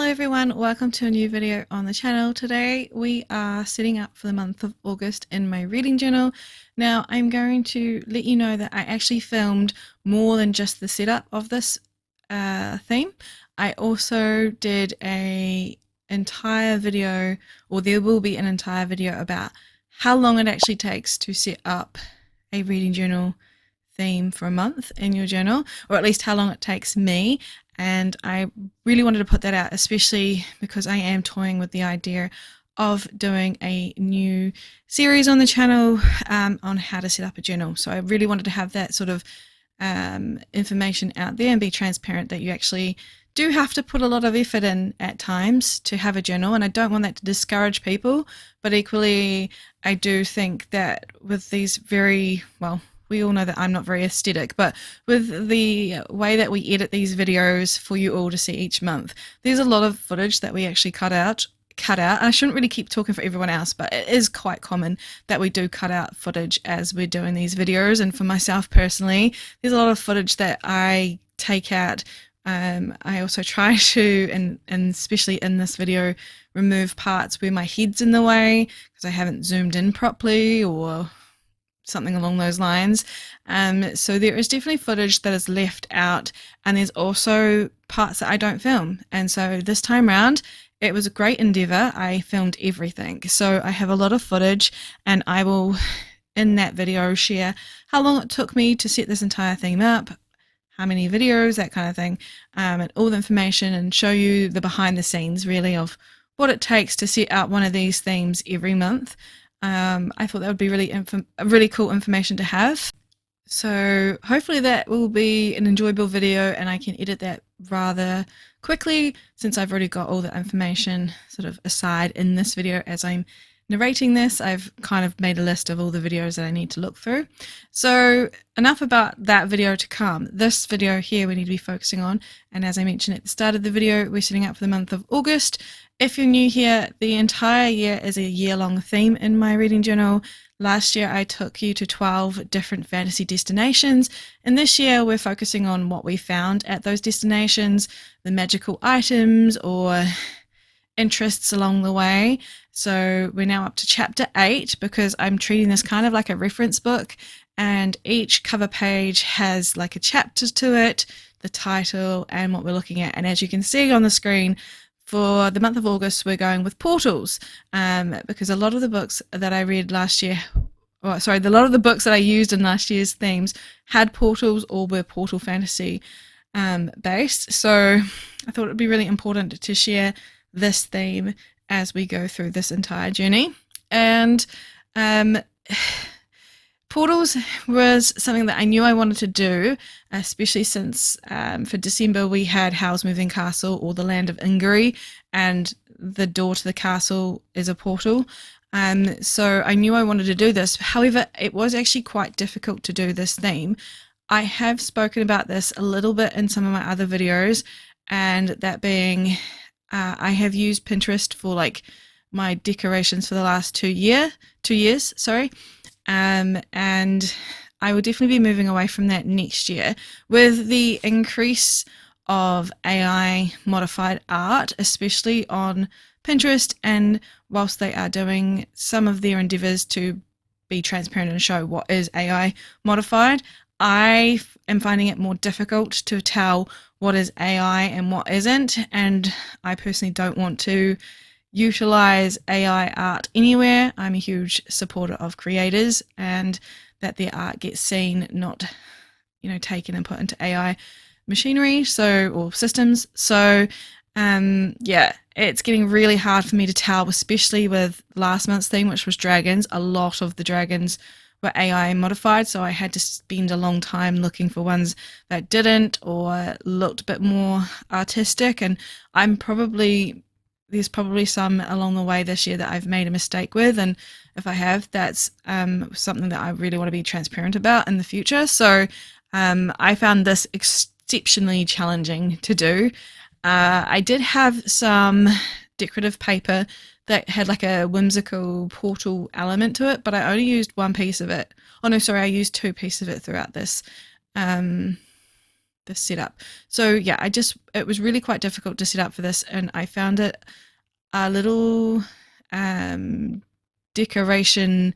everyone, welcome to a new video on the channel. Today we are setting up for the month of August in my reading journal. Now I'm going to let you know that I actually filmed more than just the setup of this theme. I also did a entire video, or there will be an entire video about how long it actually takes to set up a reading journal theme for a month in your journal, or at least how long it takes me. And I really wanted to put that out, especially because I am toying with the idea of doing a new series on the channel on how to set up a journal. So I really wanted to have that sort of information out there and be transparent that you actually do have to put a lot of effort in at times to have a journal, and I don't want that to discourage people, but equally I do think that with these very, well, we all know that I'm not very aesthetic, but with the way that we edit these videos for you all to see each month, there's a lot of footage that we actually cut out. And I shouldn't really keep talking for everyone else, but it is quite common that we do cut out footage as we're doing these videos. And for myself personally, there's a lot of footage that I take out. I also try to, and especially in this video, remove parts where my head's in the way because I haven't zoomed in properly or something along those lines. So there is definitely footage that is left out, and there's also parts that I don't film. And so this time round, it was a great endeavor. I filmed everything. So I have a lot of footage, and I will, in that video, share how long it took me to set this entire theme up, how many videos, that kind of thing, and all the information, and show you the behind the scenes really of what it takes to set up one of these themes every month. I thought that would be really cool information to have. So hopefully that will be an enjoyable video, and I can edit that rather quickly since I've already got all the information sort of aside in this video. As I'm narrating this, I've kind of made a list of all the videos that I need to look through. So enough about that video to come. This video here we need to be focusing on, and as I mentioned at the start of the video, we're setting up for the month of August. If you're new here, the entire year is a year-long theme in my reading journal. Last year I took you to 12 different fantasy destinations, and this year we're focusing on what we found at those destinations, the magical items or interests along the way. So we're now up to chapter 8 because I'm treating this kind of like a reference book, and each cover page has like a chapter to it, the title, and what we're looking at. And as you can see on the screen, for the month of August, we're going with portals, because a lot of the books that I read last year, a lot of the books that I used in last year's themes had portals or were portal fantasy based. So I thought it would be really important to share this theme as we go through this entire journey. And portals was something that I knew I wanted to do, especially since for December we had Howl's Moving Castle, or the Land of 𝓛𝓲𝓷𝓵𝓮𝓿, and the door to the castle is a portal. So I knew I wanted to do this. However, it was actually quite difficult to do this theme. I have spoken about this a little bit in some of my other videos, and that being I have used Pinterest for like my decorations for the last 2 years, sorry. And I will definitely be moving away from that next year with the increase of AI modified art, especially on Pinterest. And whilst they are doing some of their endeavors to be transparent and show what is AI modified, I am finding it more difficult to tell what is AI and what isn't. And I personally don't want to utilize AI art anywhere. I'm a huge supporter of creators and that their art gets seen, not, taken and put into AI machinery, or systems. So yeah, it's getting really hard for me to tell, especially with last month's theme, which was dragons. A lot of the dragons were AI modified, so I had to spend a long time looking for ones that didn't or looked a bit more artistic. And there's probably some along the way this year that I've made a mistake with, and if I have, that's something that I really want to be transparent about in the future. So I found this exceptionally challenging to do. I did have some decorative paper that had like a whimsical portal element to it, but I only used one piece of it. Oh no, sorry, I used 2 pieces of it throughout this the setup. So yeah, it was really quite difficult to set up for this, and I found it a little decoration,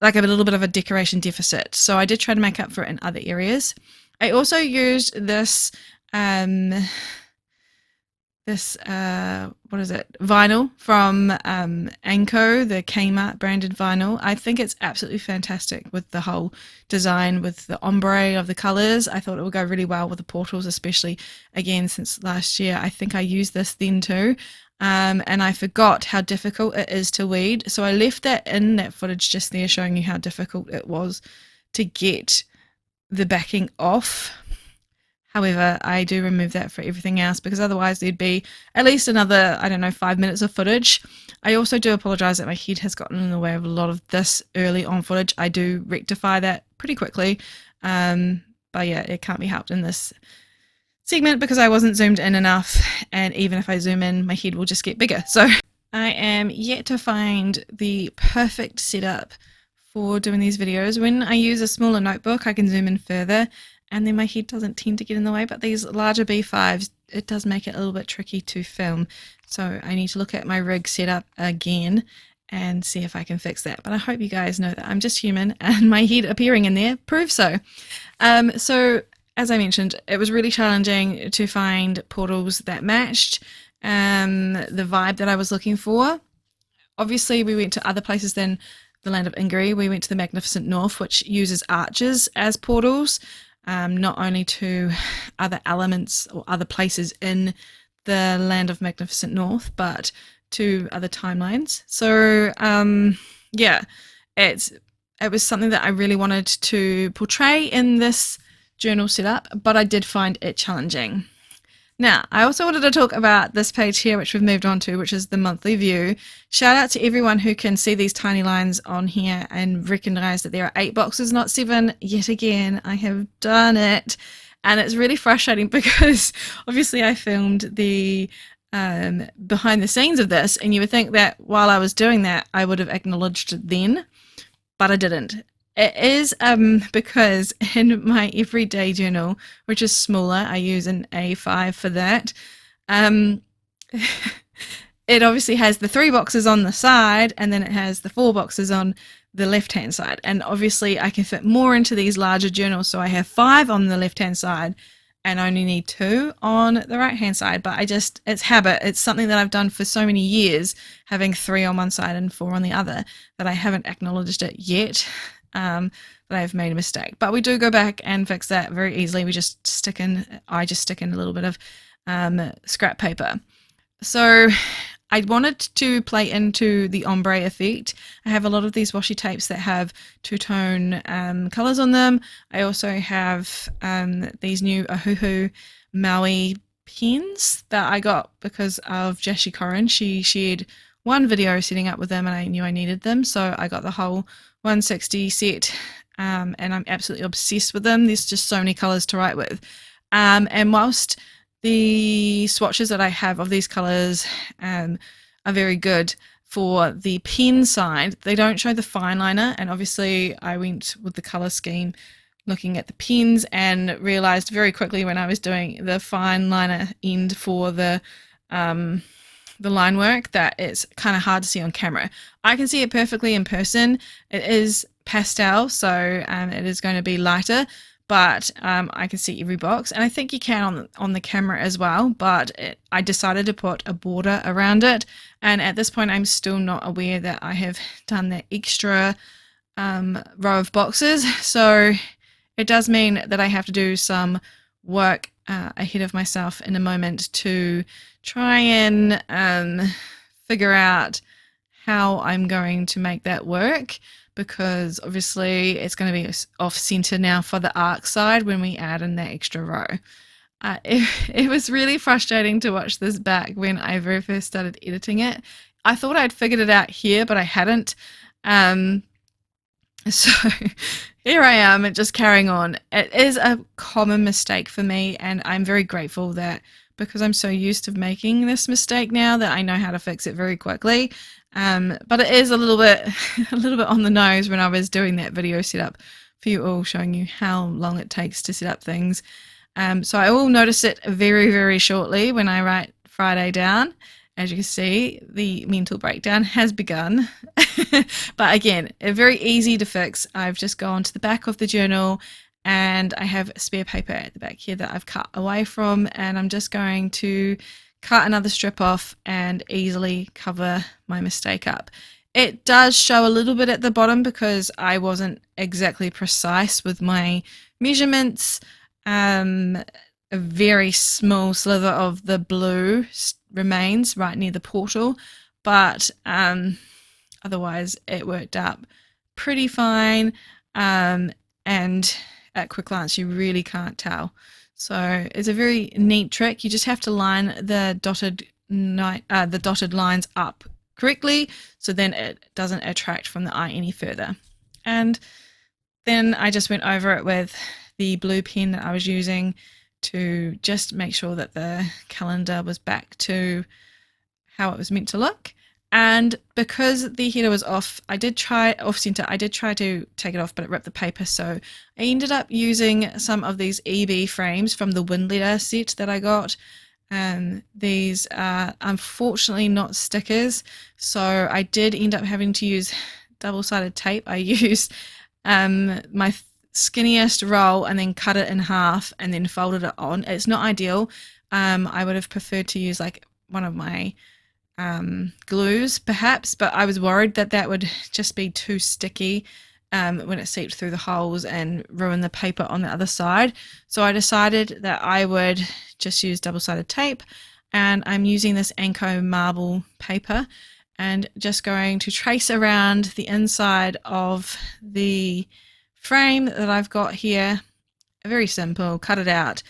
like a little bit of a decoration deficit. So I did try to make up for it in other areas. I also used this what is it, vinyl from Anko, the Kmart branded vinyl. I think it's absolutely fantastic with the whole design, with the ombre of the colors. I thought it would go really well with the portals, especially again since last year. I think I used this then too, and I forgot how difficult it is to weed, so I left that in that footage just there, showing you how difficult it was to get the backing off. However, I do remove that for everything else, because otherwise there'd be at least another, I don't know, 5 minutes of footage. I also do apologise that my head has gotten in the way of a lot of this early on footage. I do rectify that pretty quickly. But yeah, it can't be helped in this segment because I wasn't zoomed in enough, and even if I zoom in, my head will just get bigger. So I am yet to find the perfect setup for doing these videos. When I use a smaller notebook, I can zoom in further, and then my head doesn't tend to get in the way, but these larger B5s, it does make it a little bit tricky to film. So I need to look at my rig setup again and see if I can fix that. But I hope you guys know that I'm just human, and my head appearing in there proves so. So as I mentioned, it was really challenging to find portals that matched the vibe that I was looking for. Obviously, we went to other places than the land of 𝓤𝓼𝓮𝓿. We went to the Magnificent North, which uses arches as portals. Not only to other elements or other places in the land of Magnificent North, but to other timelines. So yeah, it was something that I really wanted to portray in this journal setup, but I did find it challenging. Now, I also wanted to talk about this page here, which we've moved on to, which is the monthly view. Shout out to everyone who can see these tiny lines on here and recognize that there are 8 boxes, not 7. Yet again, I have done it. And it's really frustrating because obviously I filmed the behind the scenes of this, and you would think that while I was doing that, I would have acknowledged it then, but I didn't. It is because in my everyday journal, which is smaller, I use an A5 for that. It obviously has the 3 boxes on the side, and then it has the 4 boxes on the left-hand side. And obviously I can fit more into these larger journals, so I have 5 on the left-hand side and only need 2 on the right-hand side. But it's habit. It's something that I've done for so many years, having 3 on one side and 4 on the other, that I haven't acknowledged it yet. That I've made a mistake, but we do go back and fix that very easily. I just stick in a little bit of scrap paper. So I wanted to play into the ombre effect. I have a lot of these washi tapes that have two-tone colors on them. I also have these new Ohuhu Maui pens that I got because of Jashi Corin. She shared one video setting up with them, and I knew I needed them, so I got the whole 160 set, and I'm absolutely obsessed with them. There's just so many colors to write with, and whilst the swatches that I have of these colors are very good for the pen side, they don't show the fine liner. And obviously I went with the color scheme looking at the pens and realized very quickly when I was doing the fine liner end for the line work that it's kind of hard to see on camera. I can see it perfectly in person. It is pastel, so it is going to be lighter, but I can see every box, and I think you can on the camera as well, but I decided to put a border around it, and at this point I'm still not aware that I have done that extra row of boxes, so it does mean that I have to do some work ahead of myself in a moment to try and figure out how I'm going to make that work, because obviously it's going to be off center now for the arc side when we add in that extra row. It was really frustrating to watch this back when I very first started editing it. I thought I'd figured it out here, but I hadn't. So here I am just carrying on. It is a common mistake for me, and I'm very grateful that because I'm so used to making this mistake now that I know how to fix it very quickly. But it is a little bit on the nose when I was doing that video setup for you all, showing you how long it takes to set up things. So I will notice it very, very shortly when I write Friday down. As you can see, the mental breakdown has begun. But again, very easy to fix. I've just gone to the back of the journal and I have spare paper at the back here that I've cut away from, and I'm just going to cut another strip off and easily cover my mistake up. It does show a little bit at the bottom because I wasn't exactly precise with my measurements. A very small sliver of the blue remains right near the portal, but otherwise it worked up pretty fine, and at quick glance you really can't tell. So it's a very neat trick. You just have to line the dotted lines up correctly so then it doesn't attract from the eye any further. And then I just went over it with the blue pen that I was using to just make sure that the calendar was back to how it was meant to look. And because the header was off, I did try to take it off, but it ripped the paper. So I ended up using some of these EB frames from the Wind Letter set that I got. These are unfortunately not stickers, so I did end up having to use double-sided tape. I used my skinniest roll and then cut it in half and then folded it on. It's not ideal. I would have preferred to use like one of my glues perhaps, but I was worried that that would just be too sticky when it seeped through the holes and ruin the paper on the other side. So I decided that I would just use double-sided tape, and I'm using this Anko Marble paper and just going to trace around the inside of the frame that I've got here. Very simple, cut it out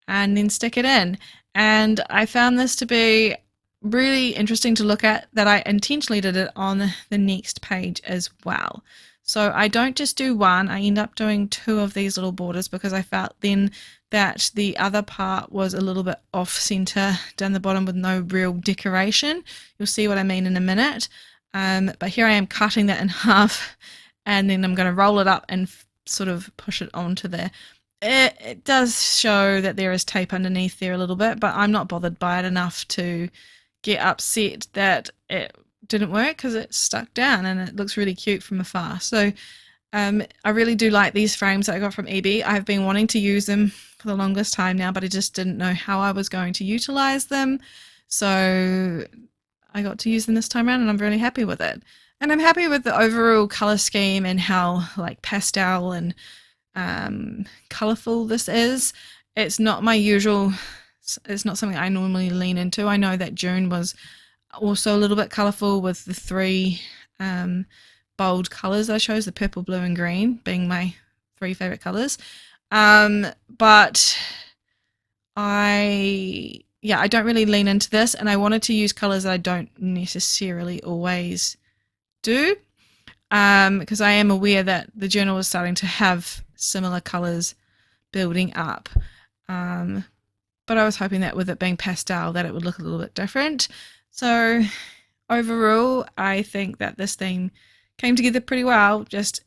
and then stick it in. And I found this to be really interesting to look at, that I intentionally did it on the next page as well. So I don't just do one, I end up doing two of these little borders because I felt then that the other part was a little bit off center down the bottom with no real decoration. You'll see what I mean in a minute. But here I am cutting that in half, and then I'm going to roll it up and sort of push it onto there. It does show that there is tape underneath there a little bit, but I'm not bothered by it enough to get upset that it didn't work because it stuck down and it looks really cute from afar. So I really do like these frames that I got from EB. I've been wanting to use them for the longest time now, but I just didn't know how I was going to utilize them. So I got to use them this time around and I'm really happy with it. And I'm happy with the overall color scheme and how like pastel and colorful this is. It's not my usual, it's not something I normally lean into. I know that June was also a little bit colorful with the three bold colors I chose, the purple, blue and green being my three favorite colors. But I don't really lean into this, and I wanted to use colors that I don't necessarily always do, because I am aware that the journal is starting to have similar colors building up. But I was hoping that with it being pastel that it would look a little bit different. So overall, I think that this theme came together pretty well. Just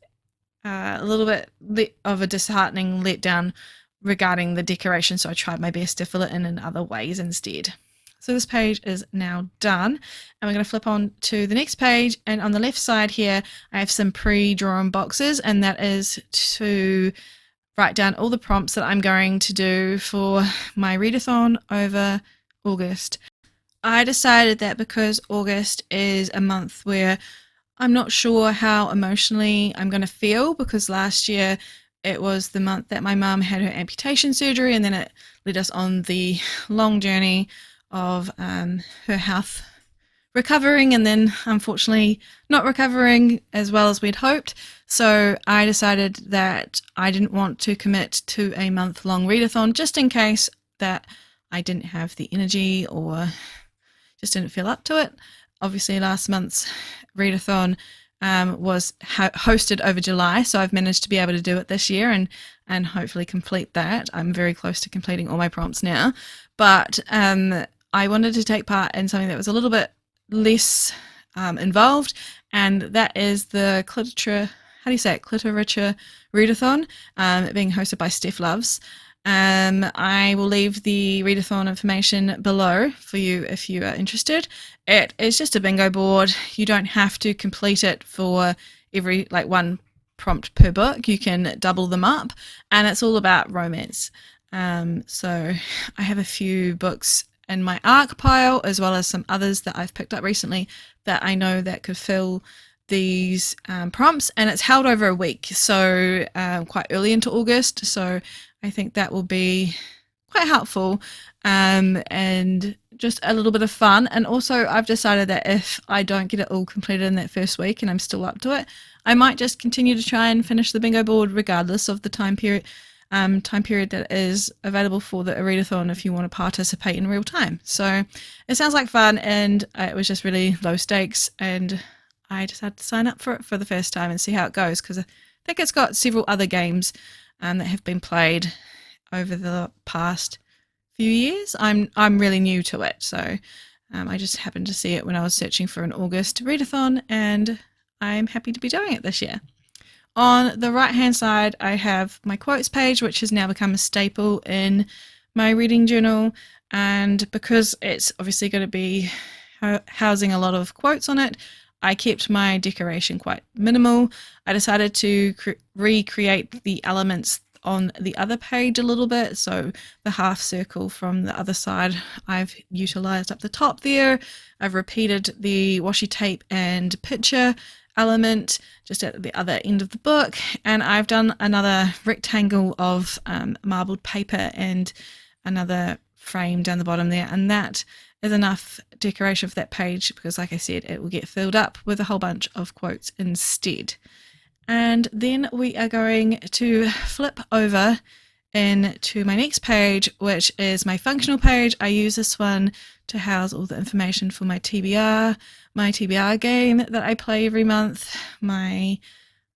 a little bit of a disheartening letdown regarding the decoration, so I tried my best to fill it in other ways instead. So this page is now done, and we're going to flip on to the next page, and on the left side here I have some pre-drawn boxes, and that is to write down all the prompts that I'm going to do for my readathon over August. I decided that because August is a month where I'm not sure how emotionally I'm going to feel, because last year it was the month that my mum had her amputation surgery, and then it led us on the long journey of her health recovering, and then unfortunately not recovering as well as we'd hoped. So I decided that I didn't want to commit to a month-long readathon, just in case that I didn't have the energy or just didn't feel up to it. Obviously last month's readathon was hosted over July, so I've managed to be able to do it this year and hopefully complete that. I'm very close to completing all my prompts now, but I wanted to take part in something that was a little bit less involved, and that is the 𝓤𝓲𝓷𝓴𝓼 𝓤𝓼 readathon, being hosted by Steph Loves. I will leave the readathon information below for you if you are interested. It is just a bingo board. You don't have to complete it for every one prompt per book. You can double them up, and it's all about romance. So I have a few books in my ARC pile, as well as some others that I've picked up recently that I know that could fill these prompts, and it's held over a week, so quite early into August, so I think that will be quite helpful, and just a little bit of fun. And also I've decided that if I don't get it all completed in that first week and I'm still up to it, I might just continue to try and finish the bingo board regardless of the time period that is available for the readathon if you want to participate in real time. So it sounds like fun, and it was just really low stakes, and I decided to sign up for it for the first time and see how it goes, because I think it's got several other games that have been played over the past few years. I'm really new to it, so I just happened to see it when I was searching for an August readathon, and I'm happy to be doing it this year. On the right hand side I have my quotes page, which has now become a staple in my reading journal, and because it's obviously going to be housing a lot of quotes on it, I kept my decoration quite minimal. I decided to recreate the elements on the other page a little bit, so the half circle from the other side I've utilized up the top there. I've repeated the washi tape and picture element just at the other end of the book, and I've done another rectangle of marbled paper and another frame down the bottom there, and that is enough decoration for that page because, like I said, it will get filled up with a whole bunch of quotes instead. And then we are going to flip over into my next page, which is my functional page. I use this one to house all the information for my TBR game that I play every month, my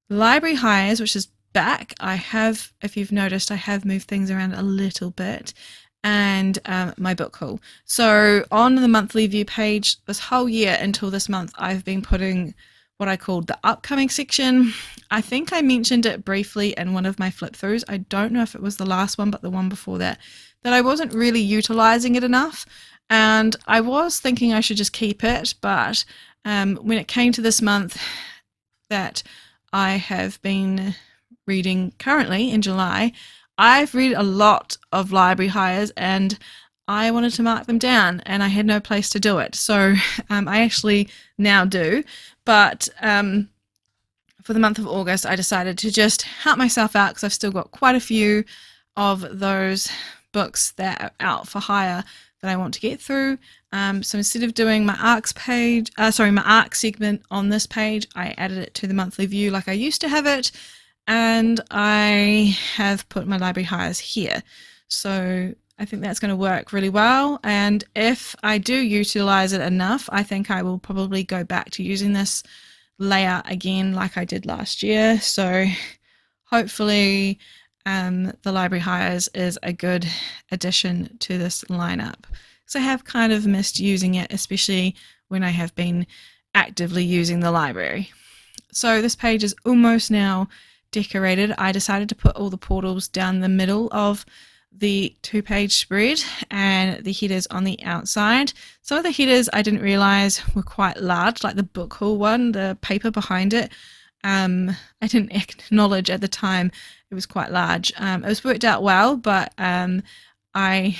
library hires, which is back. I have, if you've noticed, I have moved things around a little bit, and my book haul. So on the monthly view page this whole year until this month, I've been putting what I called the upcoming section. I think I mentioned it briefly in one of my flip throughs. I don't know if it was the last one, but the one before that I wasn't really utilizing it enough, and I was thinking I should just keep it, but when it came to this month that I have been reading currently in July, I've read a lot of library hires and I wanted to mark them down, and I had no place to do it, so I actually now do. But for the month of August, I decided to just help myself out because I've still got quite a few of those books that are out for hire that I want to get through. So instead of doing my ARCs page, my ARC segment on this page, I added it to the monthly view like I used to have it, and I have put my library hires here. So I think that's going to work really well, and if I do utilize it enough, I think I will probably go back to using this layout again like I did last year. So hopefully the library hires is a good addition to this lineup, because I have kind of missed using it, especially when I have been actively using the library. So this page is almost now decorated. I decided to put all the portals down the middle of the 2-page spread and the headers on the outside. Some of the headers I didn't realize were quite large, like the book haul one, the paper behind it. I didn't acknowledge at the time it was quite large. It was worked out well, but I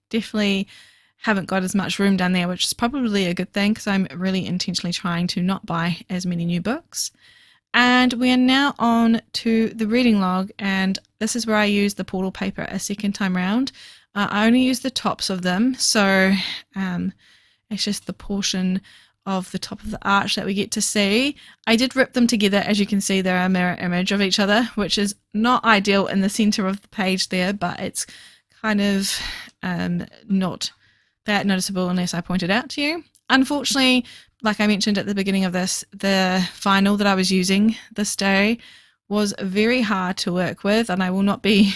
definitely haven't got as much room down there, which is probably a good thing because I'm really intentionally trying to not buy as many new books. And we are now on to the reading log, and this is where I use the portal paper a second time round. I only use the tops of them, so it's just the portion of the top of the arch that we get to see. I did rip them together. As you can see, they're a mirror image of each other, which is not ideal in the center of the page there, but it's kind of not that noticeable unless I point it out to you. Unfortunately, like I mentioned at the beginning of this, the vinyl that I was using this day was very hard to work with, and I will not be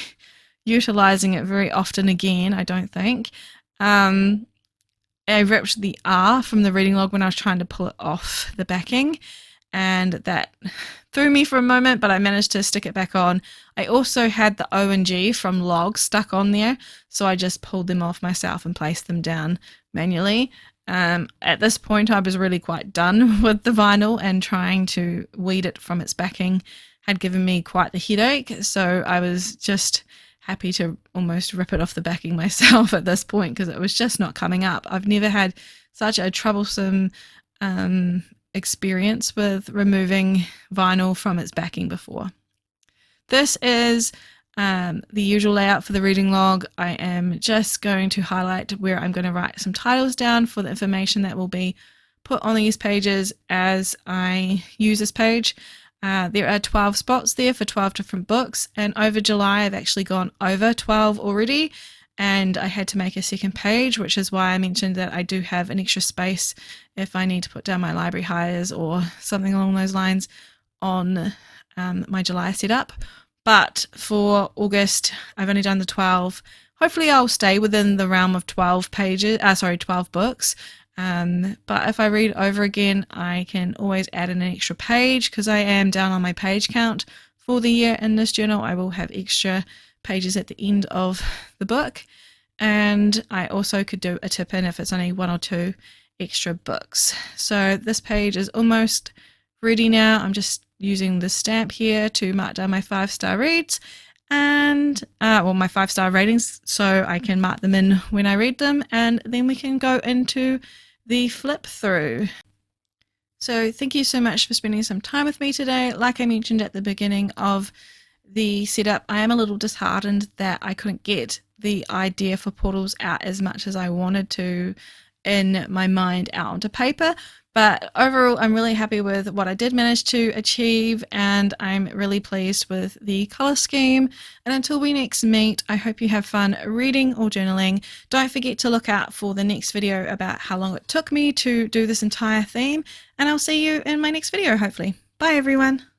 utilizing it very often again, I don't think. I ripped the R from the reading log when I was trying to pull it off the backing, and that threw me for a moment, but I managed to stick it back on. I also had the O and G from logs stuck on there, so I just pulled them off myself and placed them down manually. At this point, I was really quite done with the vinyl, and trying to weed it from its backing had given me quite the headache, so I was just happy to almost rip it off the backing myself at this point, because it was just not coming up. I've never had such a troublesome experience with removing vinyl from its backing before. This is the usual layout for the reading log. I am just going to highlight where I'm going to write some titles down for the information that will be put on these pages as I use this page. There are 12 spots there for 12 different books, and over July I've actually gone over 12 already, and I had to make a second page, which is why I mentioned that I do have an extra space if I need to put down my library hires or something along those lines on my July setup. But for August, I've only done the 12. Hopefully I'll stay within the realm of 12 books. But if I read over again, I can always add in an extra page, because I am down on my page count for the year in this journal. I will have extra pages at the end of the book, and I also could do a tip in if it's only 1 or 2 extra books. So this page is almost ready now. I'm just using the stamp here to mark down my 5-star reads and my 5-star ratings, so I can mark them in when I read them, and then we can go into the flip through. So thank you so much for spending some time with me today. Like I mentioned at the beginning of the setup, I am a little disheartened that I couldn't get the idea for portals out as much as I wanted to in my mind out onto paper, but overall I'm really happy with what I did manage to achieve, and I'm really pleased with the colour scheme. And until we next meet, I hope you have fun reading or journaling. Don't forget to look out for the next video about how long it took me to do this entire theme, and I'll see you in my next video hopefully. Bye everyone!